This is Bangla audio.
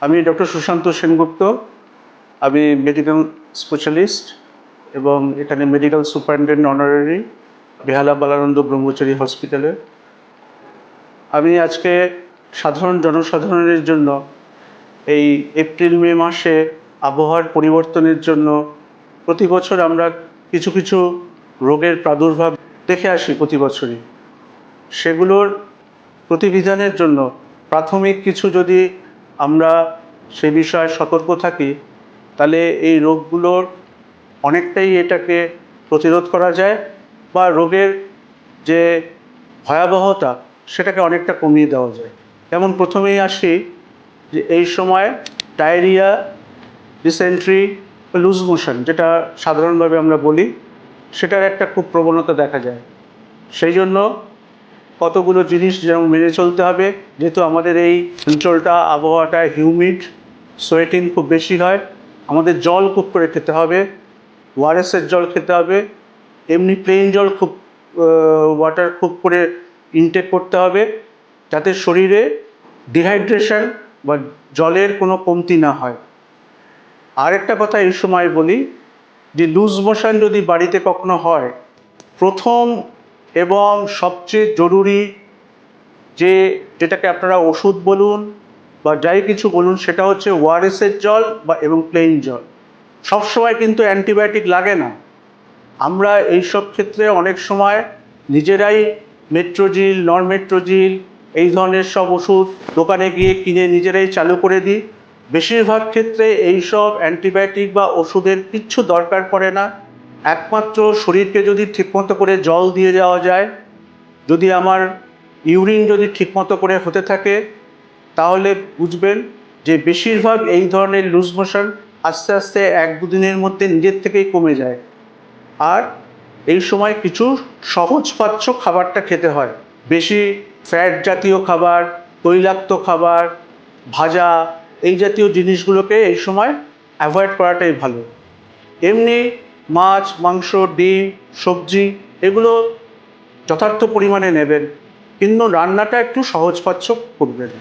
আমি ডক্টর সুশান্ত সেনগুপ্ত। আমি মেডিকেল স্পেশালিস্ট এবং এখানে মেডিকেল সুপারিনটেন্ডেন্ট অনারারি বেহালা বালানন্দ ব্রহ্মচারী হসপিটালে। আমি আজকে সাধারণ জনসাধারণের জন্য এই এপ্রিল মে মাসে আবহাওয়ার পরিবর্তনের জন্য প্রতি বছর আমরা কিছু কিছু রোগের প্রাদুর্ভাব দেখে আসি প্রতি বছরই। সেগুলোর প্রতিবিধানের জন্য প্রাথমিক কিছু যদি আমরা সে বিষয়ে সতর্ক থাকি, তাহলে এই রোগগুলোর অনেকটাই এটাকে প্রতিরোধ করা যায় বা রোগের যে ভয়াবহতা সেটাকে অনেকটা কমিয়ে দেওয়া যায়। যেমন প্রথমেই আসি যে এই সময় ডায়রিয়া, ডিসেন্ট্রি, লুজ মোশন যেটা সাধারণভাবে আমরা বলি, সেটার একটা খুব প্রবণতা দেখা যায়। সেই জন্য কতগুলো জিনিস যেমন মেনে চলতে হবে, যেহেতু আমাদের এই অঞ্চলটা আবহাওয়াটা হিউমিড, সোয়েটিং খুব বেশি হয়। আমাদের জল খুব করে খেতে হবে, ওআরএসের জল খেতে হবে, এমনি প্লেন জল খুব ওয়াটার খুব করে ইনটেক করতে হবে, যাতে শরীরে ডিহাইড্রেশন বা জলের কোনো কমতি না হয়। আর একটা কথা এই সময় বলি যে লুজ মোশন যদি বাড়িতে কখনো হয়, প্রথম এবং সবচেয়ে জরুরি যেটাকে আপনারা ওষুধ বলুন বা যাই কিছু বলুন, সেটা হচ্ছে ওআরএসের জল এবং প্লেন জল। সবসময় কিন্তু অ্যান্টিবায়োটিক লাগে না। আমরা এইসব ক্ষেত্রে অনেক সময় নিজেরাই মেট্রোজিল, নরমেট্রোজিল এই ধরনের সব ওষুধ দোকানে গিয়ে কিনে নিজেরাই চালু করে দিই। বেশিরভাগ ক্ষেত্রে এইসব অ্যান্টিবায়োটিক বা ওষুধের কিচ্ছু দরকার পড়ে না। একমাত্র শরীরকে যদি ঠিকমতো করে জল দিয়ে যাওয়া যায়, যদি আমার ইউরিন যদি ঠিকমতো করে হতে থাকে, তাহলে বুঝবেন যে বেশিরভাগ এই ধরনের লুজ মোশন আস্তে আস্তে 1-2 দিনের মধ্যে নিজের থেকেই কমে যায়। আর এই সময় কিছু সহজপাচ্য খাবারটা খেতে হয়। বেশি ফ্যাট জাতীয় খাবার, তৈলাক্ত খাবার, ভাজা এই জাতীয় জিনিসগুলোকে এই সময় অ্যাভয়েড করাটাই ভালো। এমনি মাছ, মাংস, ডিম, সবজি এগুলো যথার্থ পরিমাণে নেবেন, কিন্তু রান্নাটা একটু সহজপাচ্য করবেন।